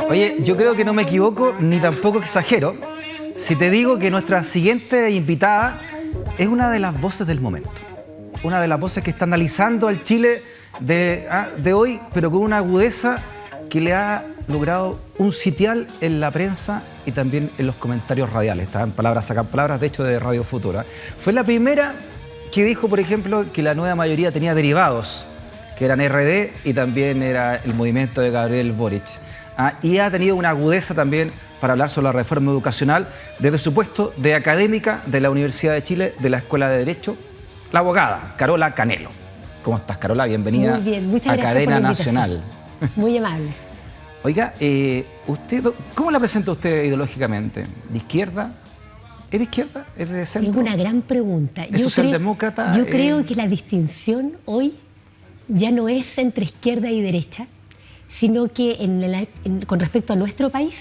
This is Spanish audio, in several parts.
Oye, yo creo que no me equivoco ni tampoco exagero si te digo que nuestra siguiente invitada es una de las voces del momento. Una de las voces que está analizando al Chile de hoy, pero con una agudeza que le ha logrado un sitial en la prensa y también en los comentarios radiales. Estaban palabras, sacan palabras, de hecho, de Radio Futura. Fue la primera que dijo, por ejemplo, que la nueva mayoría tenía derivados, que eran RD y también era el movimiento de Gabriel Boric. Y ha tenido una agudeza también para hablar sobre la reforma educacional desde su puesto de académica de la Universidad de Chile, de la Escuela de Derecho, la abogada Carola Canelo. ¿Cómo estás, Carola? Bienvenida. Muy bien, muchas a gracias Cadena por la Nacional. Muy amable. Oiga, usted, ¿cómo la presenta usted ideológicamente? ¿De izquierda? ¿Es de izquierda? ¿Es de centro? Es una gran pregunta. ¿Es socialdemócrata? Yo creo que la distinción hoy ya no es entre izquierda y derecha, sino que con respecto a nuestro país,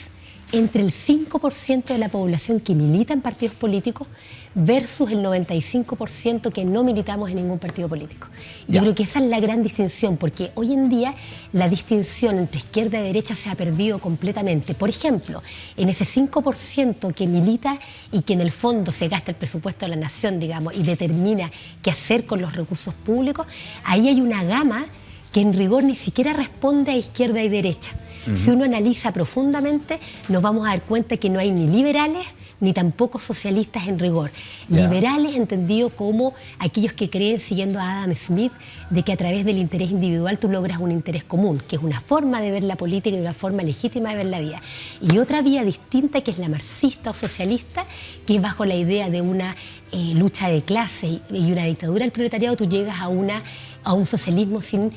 entre el 5% de la población que milita en partidos políticos versus el 95% que no militamos en ningún partido político. Yo creo que esa es la gran distinción, porque hoy en día la distinción entre izquierda y derecha se ha perdido completamente. Por ejemplo, en ese 5% que milita y que en el fondo se gasta el presupuesto de la nación, digamos, y determina qué hacer con los recursos públicos, ahí hay una gama que en rigor ni siquiera responde a izquierda y derecha. Si uno analiza profundamente, nos vamos a dar cuenta que no hay ni liberales ni tampoco socialistas en rigor. Liberales entendido como aquellos que creen, siguiendo a Adam Smith, de que a través del interés individual tú logras un interés común, que es una forma de ver la política y una forma legítima de ver la vida. Y otra vía distinta, que es la marxista o socialista, que es bajo la idea de una lucha de clase y una dictadura del proletariado, tú llegas a un socialismo sin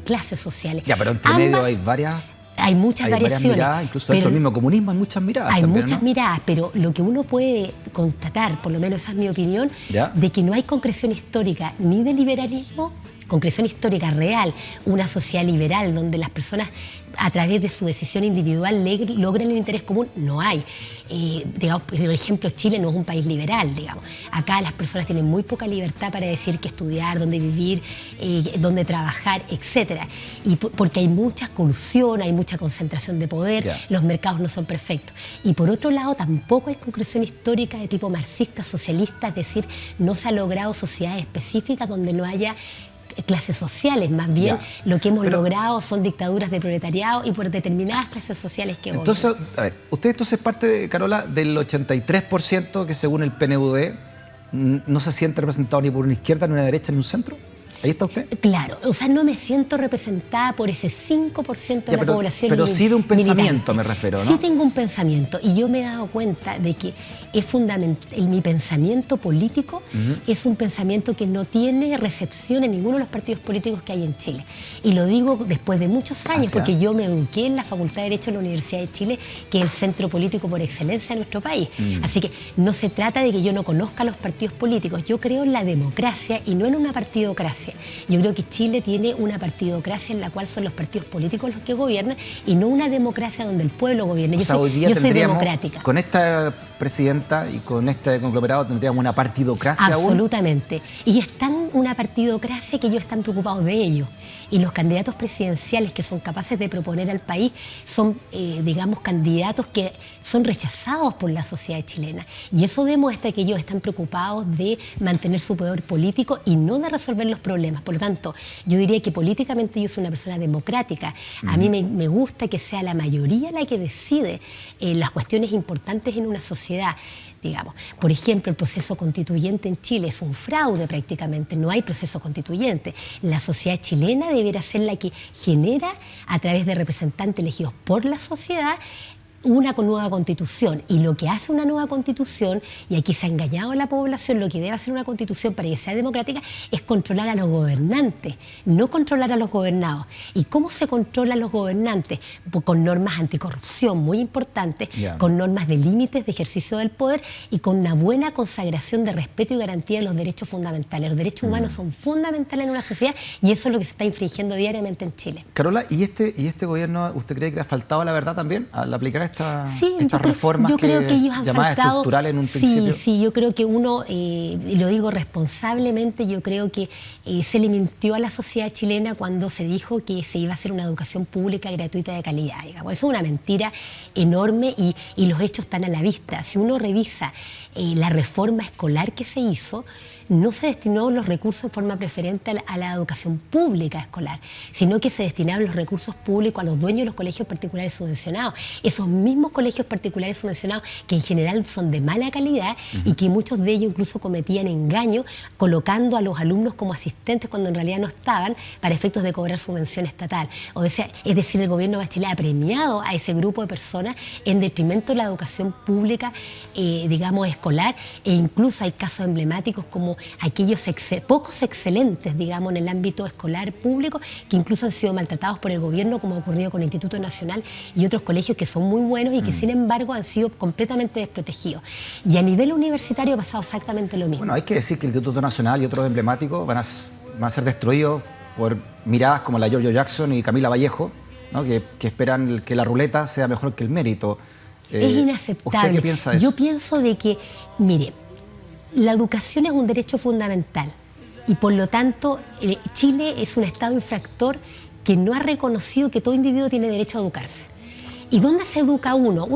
clases sociales. Pero entre medio hay varias... Hay muchas variaciones. Miradas, incluso dentro del mismo comunismo hay muchas miradas. Hay también, muchas miradas, pero lo que uno puede constatar, por lo menos esa es mi opinión, de que no hay concreción histórica ni de liberalismo, concreción histórica real, una sociedad liberal donde las personas a través de su decisión individual logran el interés común, no hay. Digamos, por ejemplo, Chile no es un país liberal, digamos. Acá las personas tienen muy poca libertad para decir qué estudiar, dónde vivir, dónde trabajar, etcétera. Y porque hay mucha colusión, hay mucha concentración de poder, los mercados no son perfectos. Y por otro lado, tampoco hay concreción histórica de tipo marxista, socialista, es decir, no se ha logrado sociedades específicas donde no haya clases sociales, más bien lo que hemos logrado son dictaduras de proletariado y por determinadas clases sociales que entonces, a ver, usted entonces parte, Carola, del 83% que según el PNUD no se siente representado ni por una izquierda, ni una derecha, ni un centro. ¿Ahí está usted? Claro, o sea, no me siento representada por ese 5% de la población. Pero sí de un pensamiento me refiero, ¿no? Sí tengo un pensamiento y yo me he dado cuenta de que es fundamental. Mi pensamiento político es un pensamiento que no tiene recepción en ninguno de los partidos políticos que hay en Chile. Y lo digo después de muchos años, porque yo me eduqué en la Facultad de Derecho de la Universidad de Chile, que es el centro político por excelencia de nuestro país. Así que no se trata de que yo no conozca los partidos políticos. Yo creo en la democracia y no en una partidocracia. Yo creo que Chile tiene una partidocracia en la cual son los partidos políticos los que gobiernan y no una democracia donde el pueblo gobierna. Yo soy democrática. Con esta presidenta y con este conglomerado tendríamos una partidocracia. Absolutamente. Y es tan una partidocracia que ellos están preocupados de ello. Y los candidatos presidenciales que son capaces de proponer al país son, digamos, candidatos que son rechazados por la sociedad chilena. Y eso demuestra que ellos están preocupados de mantener su poder político y no de resolver los problemas. Por lo tanto, yo diría que políticamente yo soy una persona democrática. A mí me gusta que sea la mayoría la que decide las cuestiones importantes en una sociedad. Digamos, por ejemplo, el proceso constituyente en Chile es un fraude prácticamente, no hay proceso constituyente. La sociedad chilena debería ser la que genera, a través de representantes elegidos por la sociedad, una nueva constitución. Y lo que hace una nueva constitución, y aquí se ha engañado a la población, lo que debe hacer una constitución para que sea democrática es controlar a los gobernantes, no controlar a los gobernados. ¿Y cómo se controla a los gobernantes? Pues con normas anticorrupción muy importantes, con normas de límites de ejercicio del poder y con una buena consagración de respeto y garantía de los derechos fundamentales. Los derechos humanos son fundamentales en una sociedad y eso es lo que se está infringiendo diariamente en Chile. Carola, ¿y este gobierno, usted cree que le ha faltado la verdad también al aplicar estas reformas yo creo que ellos han llamadas faltado, estructurales en un principio? Sí, yo creo que uno, y lo digo responsablemente, yo creo que se le mintió a la sociedad chilena cuando se dijo que se iba a hacer una educación pública gratuita de calidad. Digamos. Eso es una mentira enorme y los hechos están a la vista. Si uno revisa la reforma escolar que se hizo, no se destinó los recursos en forma preferente a la educación pública escolar, sino que se destinaron los recursos públicos a los dueños de los colegios particulares subvencionados. Esos mismos colegios particulares subvencionados que en general son de mala calidad y que muchos de ellos incluso cometían engaño colocando a los alumnos como asistentes cuando en realidad no estaban para efectos de cobrar subvención estatal. Es decir, el gobierno de Bachelet ha premiado a ese grupo de personas en detrimento de la educación pública, digamos, escolar, e incluso hay casos emblemáticos como aquellos pocos excelentes, digamos, en el ámbito escolar público, que incluso han sido maltratados por el gobierno, como ha ocurrido con el Instituto Nacional y otros colegios que son muy buenos y que, sin embargo, han sido completamente desprotegidos. Y a nivel universitario ha pasado exactamente lo mismo. Bueno, hay que decir que el Instituto Nacional y otros emblemáticos van a ser destruidos por miradas como la de Giorgio Jackson y Camila Vallejo, ¿no? que esperan que la ruleta sea mejor que el mérito. Es inaceptable. ¿Usted qué piensa de eso? Yo pienso de que, mire, la educación es un derecho fundamental y por lo tanto Chile es un Estado infractor que no ha reconocido que todo individuo tiene derecho a educarse. ¿Y dónde se educa uno?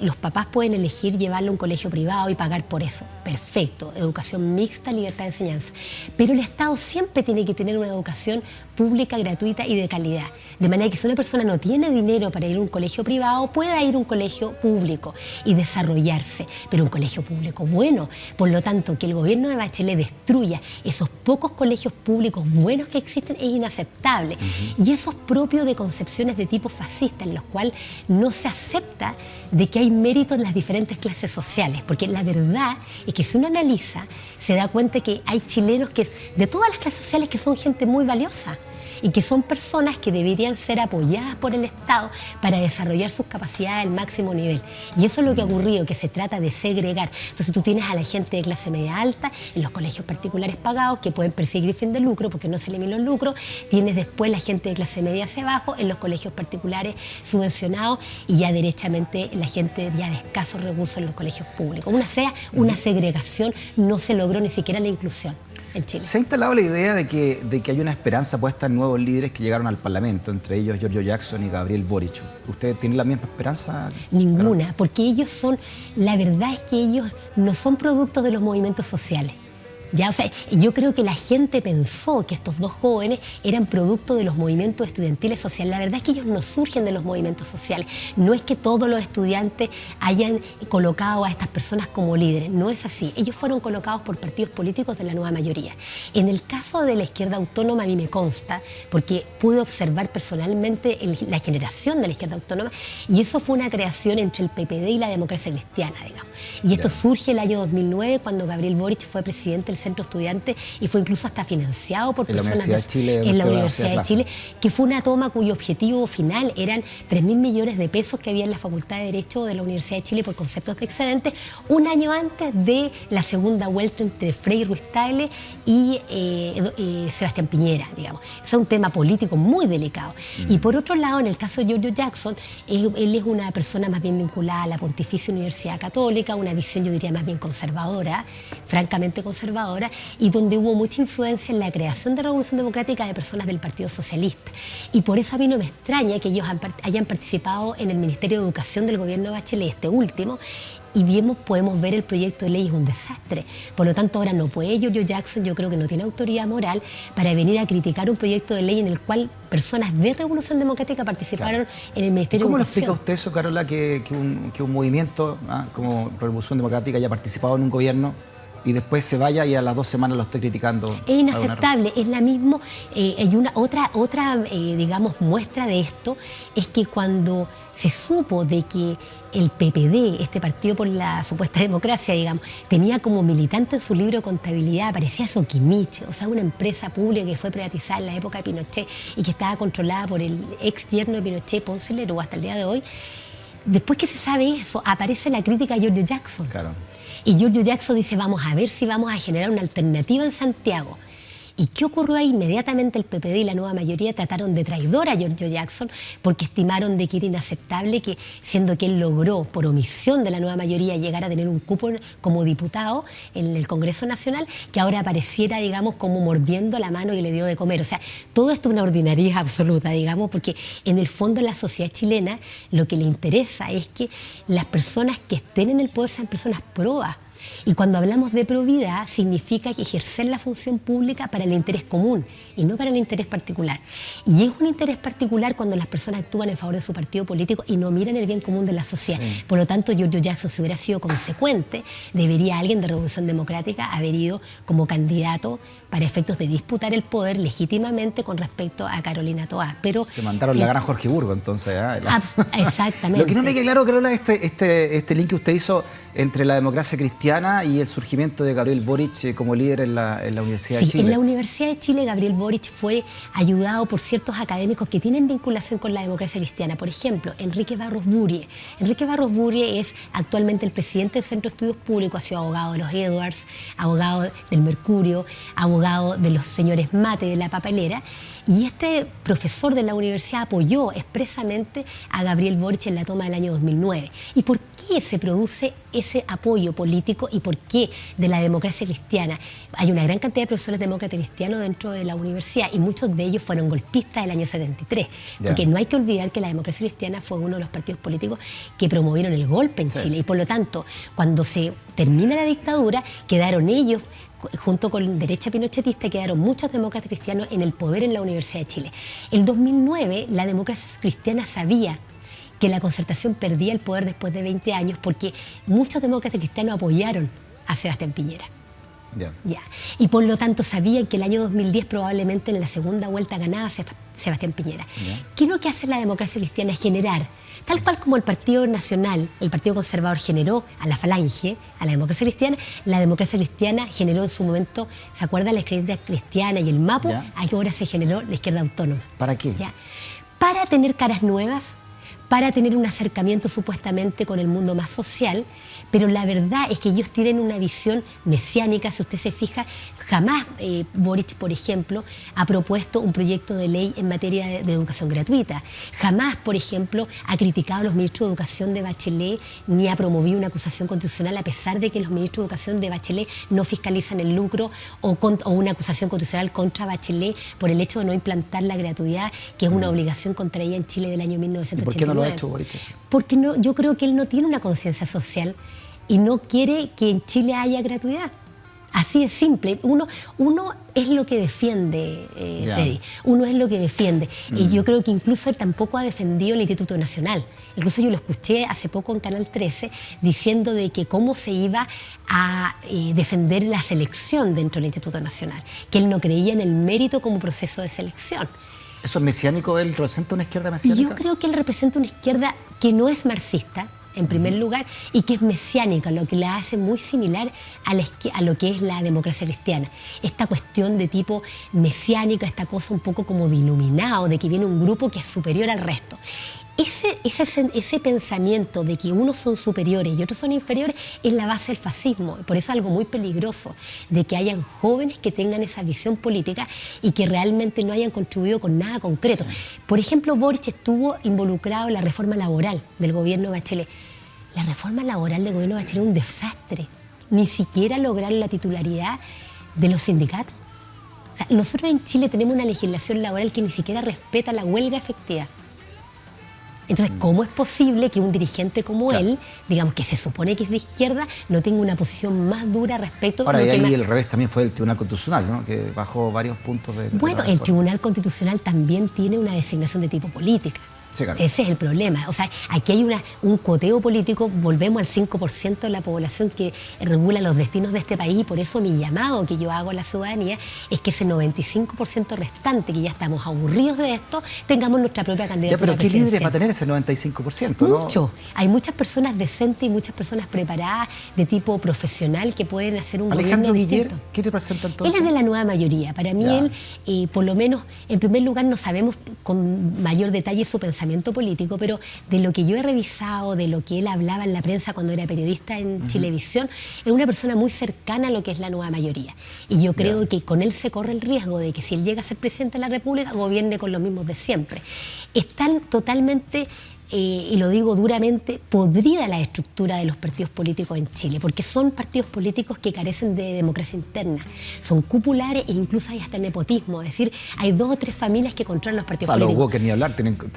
Los papás pueden elegir llevarlo a un colegio privado y pagar por eso. Perfecto, educación mixta, libertad de enseñanza. Pero el Estado siempre tiene que tener una educación pública, gratuita y de calidad. De manera que si una persona no tiene dinero para ir a un colegio privado, pueda ir a un colegio público y desarrollarse. Pero un colegio público bueno. Por lo tanto, que el gobierno de Bachelet destruya esos pocos colegios públicos buenos que existen es inaceptable. Y eso es propio de concepciones de tipo fascista, en los cuales no se acepta de que hay mérito en las diferentes clases sociales, porque la verdad es que si uno analiza, se da cuenta que hay chilenos de todas las clases sociales que son gente muy valiosa y que son personas que deberían ser apoyadas por el Estado para desarrollar sus capacidades al máximo nivel. Y eso es lo que ha ocurrido, que se trata de segregar. Entonces tú tienes a la gente de clase media alta en los colegios particulares pagados que pueden perseguir fin de lucro porque no se eliminan los lucros. Tienes después la gente de clase media hacia abajo en los colegios particulares subvencionados y ya derechamente la gente ya de escasos recursos en los colegios públicos. Una segregación, no se logró ni siquiera la inclusión. Se ha instalado la idea de que hay una esperanza puesta en nuevos líderes que llegaron al Parlamento, entre ellos Giorgio Jackson y Gabriel Boric. ¿Usted tiene la misma esperanza? Ninguna, porque la verdad es que ellos no son productos de los movimientos sociales. Ya, o sea, yo creo que la gente pensó que estos dos jóvenes eran producto de los movimientos estudiantiles sociales. La verdad es que ellos no surgen de los movimientos sociales. No es que todos los estudiantes hayan colocado a estas personas como líderes. No es así. Ellos fueron colocados por partidos políticos de la nueva mayoría. En el caso de la izquierda autónoma, a mí me consta, porque pude observar personalmente la generación de la izquierda autónoma, y eso fue una creación entre el PPD y la democracia cristiana, digamos. Y esto surge el año 2009, cuando Gabriel Boric fue presidente del Centro Estudiante y fue incluso hasta financiado por personas en la Universidad de Chile, que fue una toma cuyo objetivo final eran 3.000 millones de pesos que había en la Facultad de Derecho de la Universidad de Chile por conceptos de excedentes, un año antes de la segunda vuelta entre Frei Ruiz-Tagle y Sebastián Piñera, digamos. Es un tema político muy delicado. Y por otro lado, en el caso de Giorgio Jackson, él es una persona más bien vinculada a la Pontificia Universidad Católica, una visión, yo diría, más bien conservadora, francamente conservadora, y donde hubo mucha influencia en la creación de Revolución Democrática de personas del Partido Socialista. Y por eso a mí no me extraña que ellos hayan participado en el Ministerio de Educación del gobierno de Bachelet, este último, y podemos ver el proyecto de ley es un desastre. Por lo tanto, ahora no puede Giorgio Jackson, yo creo que no tiene autoridad moral para venir a criticar un proyecto de ley en el cual personas de Revolución Democrática participaron en el Ministerio de Educación. ¿Cómo lo explica usted eso, Carola, que un movimiento como Revolución Democrática haya participado en un gobierno y después se vaya y a las 2 semanas lo esté criticando? Es inaceptable, es la misma. Hay una otra digamos, muestra de esto, es que cuando se supo de que el PPD, este partido por la supuesta democracia, digamos, tenía como militante en su libro de contabilidad, aparecía Soquimich, o sea, una empresa pública que fue privatizada en la época de Pinochet y que estaba controlada por el ex yerno de Pinochet, Ponce Lerú, hasta el día de hoy. Después que se sabe eso, aparece la crítica a Giorgio Jackson. Claro. Y Giorgio Jackson dice, vamos a ver si vamos a generar una alternativa en Santiago. ¿Y qué ocurrió ahí? Inmediatamente el PPD y la nueva mayoría trataron de traidor a Giorgio Jackson porque estimaron de que era inaceptable que, siendo que él logró, por omisión de la nueva mayoría, llegar a tener un cupo como diputado en el Congreso Nacional, que ahora apareciera, digamos, como mordiendo la mano que le dio de comer. O sea, todo esto es una ordinariedad absoluta, digamos, porque en el fondo la sociedad chilena lo que le interesa es que las personas que estén en el poder sean personas probas. Y cuando hablamos de probidad, significa que ejercer la función pública para el interés común y no para el interés particular. Y es un interés particular cuando las personas actúan en favor de su partido político y no miran el bien común de la sociedad. Sí. Por lo tanto, Giorgio Jackson, si hubiera sido consecuente, debería alguien de Revolución Democrática haber ido como candidato para efectos de disputar el poder legítimamente con respecto a Carolina Toá. Pero se mandaron la gran Jorge Burgo, entonces. Exactamente. Lo que no me queda claro, Carola, este link que usted hizo entre la democracia cristiana y el surgimiento de Gabriel Boric como líder en la Universidad de Chile. En la Universidad de Chile, Gabriel Boric fue ayudado por ciertos académicos que tienen vinculación con la democracia cristiana. Por ejemplo, Enrique Barros Burie. Enrique Barros Burie es actualmente el presidente del Centro de Estudios Públicos, ha sido abogado de los Edwards, abogado del Mercurio, abogado de los señores Mate de la Papelera. Y este profesor de la universidad apoyó expresamente a Gabriel Boric en la toma del año 2009. ¿Y por qué se produce ese apoyo político y por qué de la democracia cristiana? Hay una gran cantidad de profesores demócratas cristianos dentro de la universidad y muchos de ellos fueron golpistas del año 73. Porque no hay que olvidar que la democracia cristiana fue uno de los partidos políticos que promovieron el golpe en Chile. Y por lo tanto, cuando se termina la dictadura, quedaron ellos, junto con derecha pinochetista, quedaron muchos demócratas cristianos en el poder en la Universidad de Chile. En 2009, la democracia cristiana sabía que la Concertación perdía el poder después de 20 años porque muchos demócratas cristianos apoyaron a Sebastián Piñera. Ya. Y por lo tanto sabían que el año 2010 probablemente en la segunda vuelta ganaba Sebastián Piñera. ¿Qué es lo que hace la democracia cristiana? Generar, tal cual como el Partido Nacional, el Partido Conservador generó a la Falange, a la democracia cristiana generó en su momento, ¿se acuerdan? La izquierda cristiana y el MAPO, ahora se generó la izquierda autónoma. ¿Para qué? Para tener caras nuevas, para tener un acercamiento supuestamente con el mundo más social, pero la verdad es que ellos tienen una visión mesiánica. Si usted se fija, jamás Boric, por ejemplo, ha propuesto un proyecto de ley en materia de educación gratuita. Jamás, por ejemplo, ha criticado a los ministros de Educación de Bachelet ni ha promovido una acusación constitucional a pesar de que los ministros de Educación de Bachelet no fiscalizan el lucro o una acusación constitucional contra Bachelet por el hecho de no implantar la gratuidad, que es una obligación contraída en Chile del año 1989. ¿Por qué no lo ha hecho Boric eso? Porque yo creo que él no tiene una conciencia social y no quiere que en Chile haya gratuidad. Así de simple. Uno es lo que defiende, Freddy. Uno es lo que defiende. Y yo creo que incluso él tampoco ha defendido el Instituto Nacional. Incluso yo lo escuché hace poco en Canal 13 diciendo de que cómo se iba a defender la selección dentro del Instituto Nacional. Que él no creía en el mérito como proceso de selección. ¿Eso es mesiánico? ¿Él representa una izquierda mesiánica? Yo creo que él representa una izquierda que no es marxista, en primer lugar, y que es mesiánica, lo que la hace muy similar a lo que es la democracia cristiana. Esta cuestión de tipo mesiánica, esta cosa un poco como de iluminado, de que viene un grupo que es superior al resto. Ese pensamiento de que unos son superiores y otros son inferiores es la base del fascismo. Por eso es algo muy peligroso de que hayan jóvenes que tengan esa visión política y que realmente no hayan contribuido con nada concreto. Sí. Por ejemplo, Boric estuvo involucrado en la reforma laboral del gobierno de Bachelet. La reforma laboral del gobierno de Bachelet es un desastre. Ni siquiera lograron la titularidad de los sindicatos. O sea, nosotros en Chile tenemos una legislación laboral que ni siquiera respeta la huelga efectiva. Entonces, ¿cómo es posible que un dirigente como él, digamos que se supone que es de izquierda, no tenga una posición más dura respecto a... Ahora, y ahí el revés también fue el Tribunal Constitucional, ¿no? Que bajó varios puntos de... Bueno, el Tribunal Constitucional también tiene una designación de tipo política. Sí, claro. Ese es el problema. O sea, aquí hay un cuoteo político, volvemos al 5% de la población que regula los destinos de este país, y por eso mi llamado que yo hago a la ciudadanía es que ese 95% restante, que ya estamos aburridos de esto, tengamos nuestra propia candidatura. Ya, pero ¿qué líderes va a tener ese 95%? Mucho. ¿No? Hay muchas personas decentes y muchas personas preparadas de tipo profesional que pueden hacer un Alejandro gobierno Guiller, distinto. ¿qué representa entonces? Él es de la nueva mayoría. Para mí él, por lo menos, en primer lugar, no sabemos con mayor detalle su pensamiento pensamiento político, pero de lo que yo he revisado, de lo que él hablaba en la prensa cuando era periodista en Chilevisión, es una persona muy cercana a lo que es la nueva mayoría. Y yo creo que con él se corre el riesgo de que si él llega a ser presidente de la República, gobierne con los mismos de siempre. Están totalmente... y lo digo duramente, podrida la estructura de los partidos políticos en Chile, porque son partidos políticos que carecen de democracia interna, son cupulares e incluso hay hasta nepotismo, es decir, hay 2 o 3 familias que controlan los partidos políticos. Los Walker ni hablar,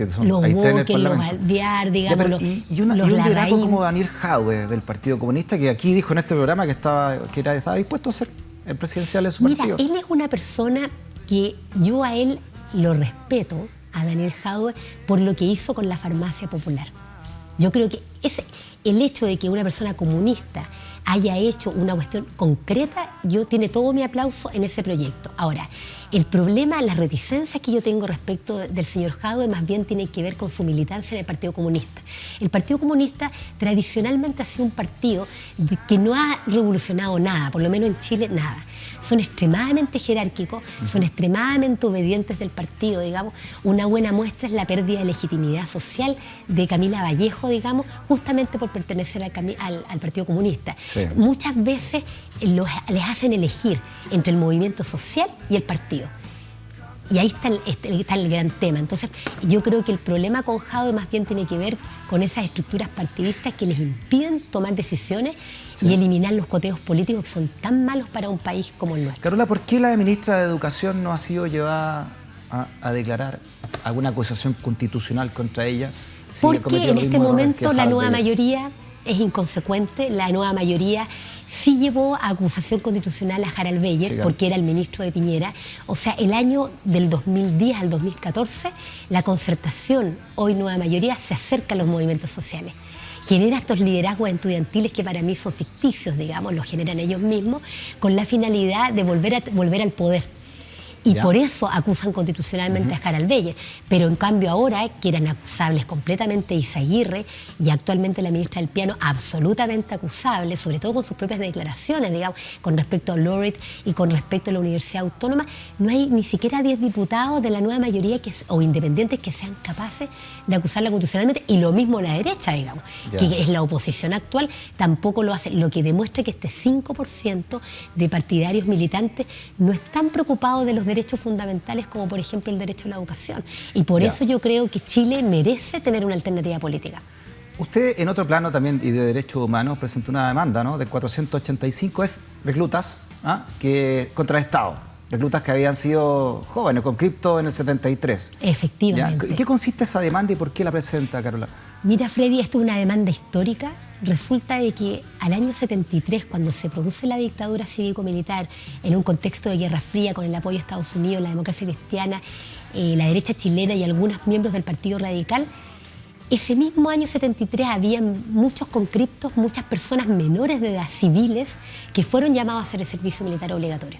son, los ahí Walker, los Alvear, digamos, y un liderazgo como Daniel Jadwe del Partido Comunista, que aquí dijo en este programa que estaba dispuesto a ser el presidencial de su partido. Mira, él es una persona que yo a él lo respeto, a Daniel Jadwe, por lo que hizo con la farmacia popular. Yo creo que el hecho de que una persona comunista haya hecho una cuestión concreta, tiene todo mi aplauso en ese proyecto. Ahora, el problema, las reticencias que yo tengo respecto del señor Jadwe más bien tienen que ver con su militancia en el Partido Comunista. El Partido Comunista tradicionalmente ha sido un partido que no ha revolucionado nada, por lo menos en Chile nada. Son extremadamente jerárquicos, son extremadamente obedientes del partido, digamos. Una buena muestra es la pérdida de legitimidad social de Camila Vallejo, digamos, justamente por pertenecer al Partido Comunista. Sí. Muchas veces les hacen elegir entre el movimiento social y el partido. Y ahí está el gran tema. Entonces, yo creo que el problema con Jadwe más bien tiene que ver con esas estructuras partidistas que les impiden tomar decisiones y eliminar los coteos políticos que son tan malos para un país como el nuestro. Carola, ¿por qué la ministra de Educación no ha sido llevada a declarar alguna acusación constitucional contra ella? Porque en este momento la nueva mayoría es inconsecuente, la nueva mayoría sí llevó a acusación constitucional a Harald Beyer, porque era el ministro de Piñera. O sea, el año del 2010 al 2014, la concertación, hoy nueva mayoría, se acerca a los movimientos sociales. Genera estos liderazgos estudiantiles que para mí son ficticios, digamos, los generan ellos mismos, con la finalidad de volver al poder. Y por eso acusan constitucionalmente a Harald Beyer. Pero en cambio ahora, que eran acusables completamente Izaguirre y actualmente la ministra del Piano, absolutamente acusable, sobre todo con sus propias declaraciones, digamos, con respecto a Lorit y con respecto a la Universidad Autónoma, no hay ni siquiera 10 diputados de la nueva mayoría o independientes que sean capaces de acusarla constitucionalmente, y lo mismo la derecha, digamos, que es la oposición actual, tampoco lo hace, lo que demuestra que este 5% de partidarios militantes no están preocupados de los derechos fundamentales, como por ejemplo el derecho a la educación. Y por eso yo creo que Chile merece tener una alternativa política. Usted, en otro plano también y de derechos humanos, presentó una demanda, ¿no?, de 485 reclutas contra el Estado. Reclutas que habían sido jóvenes, con cripto en el 73. Efectivamente. ¿En qué consiste esa demanda y por qué la presenta, Carola? Mira, Freddy, esto es una demanda histórica. Resulta de que al año 73, cuando se produce la dictadura cívico-militar, en un contexto de Guerra Fría, con el apoyo de Estados Unidos, la democracia cristiana, la derecha chilena y algunos miembros del Partido Radical, ese mismo año 73 había muchos conscriptos, muchas personas menores de edad, civiles, que fueron llamados a hacer el servicio militar obligatorio.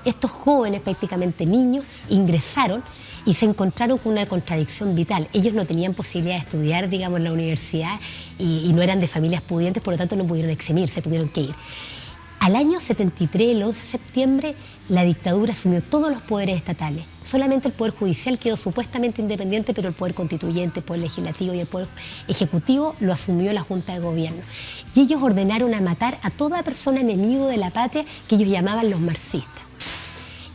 Estos jóvenes, prácticamente niños, ingresaron y se encontraron con una contradicción vital. Ellos no tenían posibilidad de estudiar, digamos, en la universidad y no eran de familias pudientes, por lo tanto no pudieron eximirse, tuvieron que ir. Al año 73, el 11 de septiembre, la dictadura asumió todos los poderes estatales. Solamente el Poder Judicial quedó supuestamente independiente, pero el Poder Constituyente, el Poder Legislativo y el Poder Ejecutivo lo asumió la Junta de Gobierno. Y ellos ordenaron a matar a toda persona enemigo de la patria que ellos llamaban los marxistas.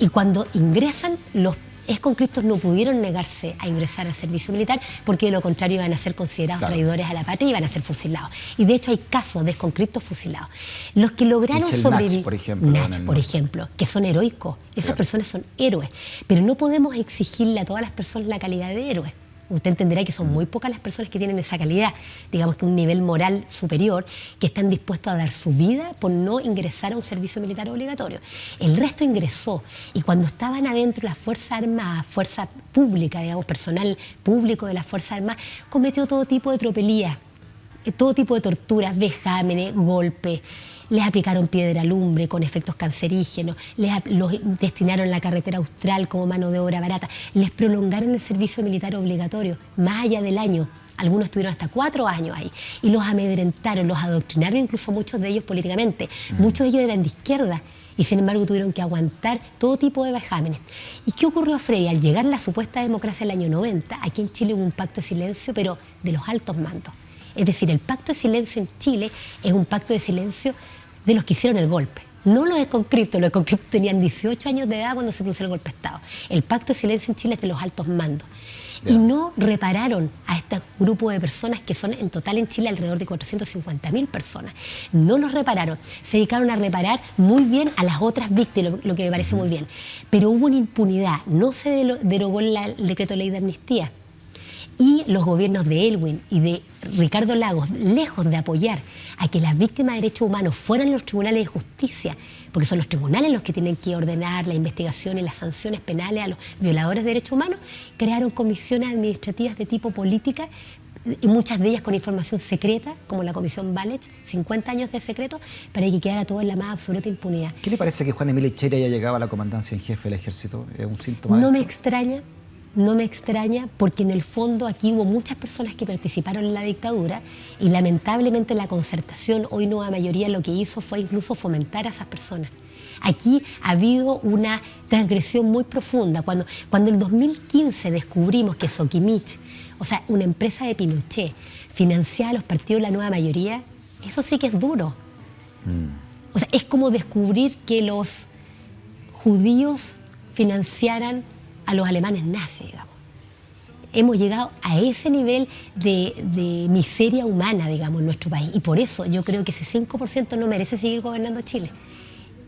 Y cuando ingresan, los exconscriptos no pudieron negarse a ingresar al servicio militar, porque de lo contrario iban a ser considerados traidores a la patria y iban a ser fusilados. Y de hecho hay casos de exconscriptos fusilados. Los que lograron sobrevivir, Nach, por ejemplo, que son heroicos, esas personas son héroes, pero no podemos exigirle a todas las personas la calidad de héroes. Usted entenderá que son muy pocas las personas que tienen esa calidad, digamos que un nivel moral superior, que están dispuestos a dar su vida por no ingresar a un servicio militar obligatorio. El resto ingresó, y cuando estaban adentro las Fuerzas Armadas, fuerza pública, digamos, personal público de las Fuerzas Armadas, cometió todo tipo de tropelías, todo tipo de torturas, vejámenes, golpes. Les aplicaron piedra lumbre con efectos cancerígenos, los destinaron a la carretera austral como mano de obra barata, les prolongaron el servicio militar obligatorio más allá del año. Algunos estuvieron hasta 4 años ahí y los amedrentaron, los adoctrinaron, incluso muchos de ellos políticamente. Muchos de ellos eran de izquierda y sin embargo tuvieron que aguantar todo tipo de vejámenes. ¿Y qué ocurrió, Freddy? Al llegar la supuesta democracia del año 90, aquí en Chile hubo un pacto de silencio, pero de los altos mandos. Es decir, el pacto de silencio en Chile es un pacto de silencio de los que hicieron el golpe. No los de Conscripto, los de Conscripto tenían 18 años de edad cuando se produjo el golpe de Estado. El pacto de silencio en Chile es de los altos mandos. Yeah. Y no repararon a este grupo de personas que son en total en Chile alrededor de 450.000 personas. No los repararon. Se dedicaron a reparar muy bien a las otras víctimas, lo que me parece muy bien. Pero hubo una impunidad. No se derogó el decreto de ley de amnistía. Y los gobiernos de Elwin y de Ricardo Lagos, lejos de apoyar a que las víctimas de derechos humanos fueran los tribunales de justicia, porque son los tribunales los que tienen que ordenar la investigación y las sanciones penales a los violadores de derechos humanos, crearon comisiones administrativas de tipo política, y muchas de ellas con información secreta, como la comisión Valech, 50 años de secreto, para que quedara todo en la más absoluta impunidad. ¿Qué le parece que Juan Emilio Chery haya llegado a la comandancia en jefe del ejército? ¿Es un síntoma? No me extraña. No me extraña porque en el fondo aquí hubo muchas personas que participaron en la dictadura y lamentablemente la Concertación, hoy nueva mayoría, lo que hizo fue incluso fomentar a esas personas. Aquí ha habido una transgresión muy profunda. Cuando en 2015 descubrimos que Soquimich, o sea, una empresa de Pinochet, financiaba a los partidos de la nueva mayoría, eso sí que es duro. O sea, es como descubrir que los judíos financiaran a los alemanes nazis, digamos. Hemos llegado a ese nivel de miseria humana, digamos, en nuestro país. Y por eso yo creo que ese 5% no merece seguir gobernando Chile.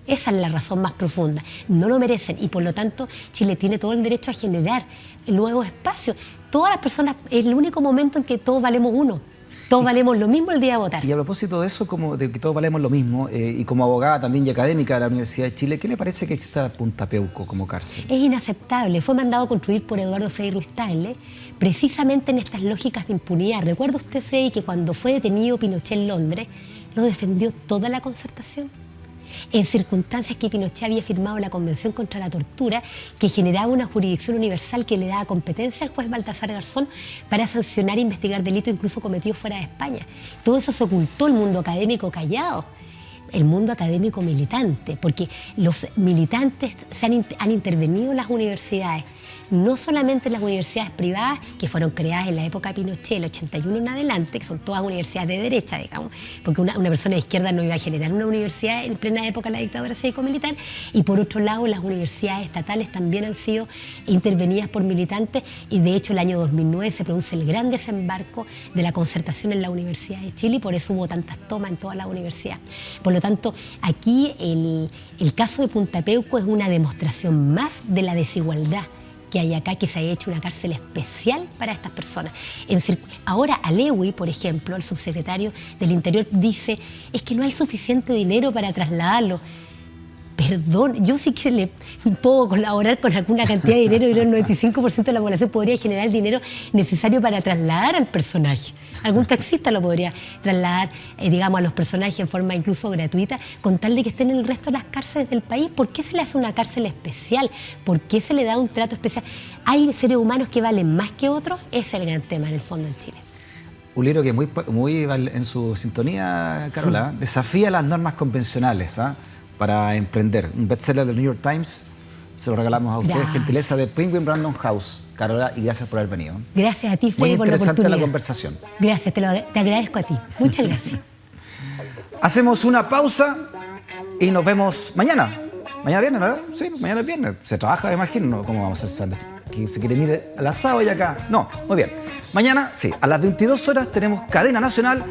Esa es la razón más profunda. No lo merecen y por lo tanto Chile tiene todo el derecho a generar nuevos espacios. Todas las personas, es el único momento en que todos valemos uno. Todos valemos lo mismo el día de votar. Y a propósito de eso, como de que todos valemos lo mismo, y como abogada también y académica de la Universidad de Chile, ¿qué le parece que exista Punta Peuco como cárcel? Es inaceptable. Fue mandado a construir por Eduardo Frei Ruiz-Tagle, precisamente en estas lógicas de impunidad. ¿Recuerda usted, Frei, que cuando fue detenido Pinochet en Londres, lo defendió toda la Concertación? En circunstancias que Pinochet había firmado la Convención contra la Tortura, que generaba una jurisdicción universal que le daba competencia al juez Baltasar Garzón para sancionar e investigar delitos incluso cometidos fuera de España. Todo eso se ocultó, el mundo académico callado, el mundo académico militante, porque los militantes han intervenido en las universidades, no solamente en las universidades privadas que fueron creadas en la época de Pinochet, el 81 en adelante, que son todas universidades de derecha, digamos, porque una persona de izquierda no iba a generar una universidad en plena época de la dictadura cívico-militar, y por otro lado las universidades estatales también han sido intervenidas por militantes, y de hecho el año 2009 se produce el gran desembarco de la Concertación en la Universidad de Chile, y por eso hubo tantas tomas en todas las universidades. Por lo tanto, aquí el caso de Punta Peuco es una demostración más de la desigualdad que hay acá, que se haya hecho una cárcel especial para estas personas. Ahora Alewi, por ejemplo, el subsecretario del Interior, dice es que no hay suficiente dinero para trasladarlo. Perdón, yo sí que le puedo colaborar con alguna cantidad de dinero y el 95% de la población podría generar el dinero necesario para trasladar al personaje. Algún taxista lo podría trasladar, digamos, a los personajes en forma incluso gratuita, con tal de que estén en el resto de las cárceles del país. ¿Por qué se le hace una cárcel especial? ¿Por qué se le da un trato especial? ¿Hay seres humanos que valen más que otros? Ese es el gran tema en el fondo en Chile. Un libro que muy en su sintonía, Carola, desafía las normas convencionales, para emprender. Un bestseller del New York Times, se lo regalamos a ustedes, gracias. Gentileza de Penguin Random House. Carola, y gracias por haber venido. Gracias a ti, Freddy, por la oportunidad. Muy interesante la conversación. Gracias, te agradezco a ti. Muchas gracias. Hacemos una pausa y nos vemos mañana. Mañana viernes, ¿verdad? Sí, mañana es viernes. Se trabaja, me imagino. ¿Cómo vamos a hacer que se quieren ir al asado y acá? No, muy bien. Mañana, sí, a las 22 horas tenemos Cadena Nacional.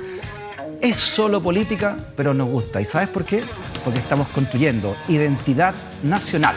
Es solo política, pero nos gusta. ¿Y sabes por qué? Porque estamos construyendo identidad nacional.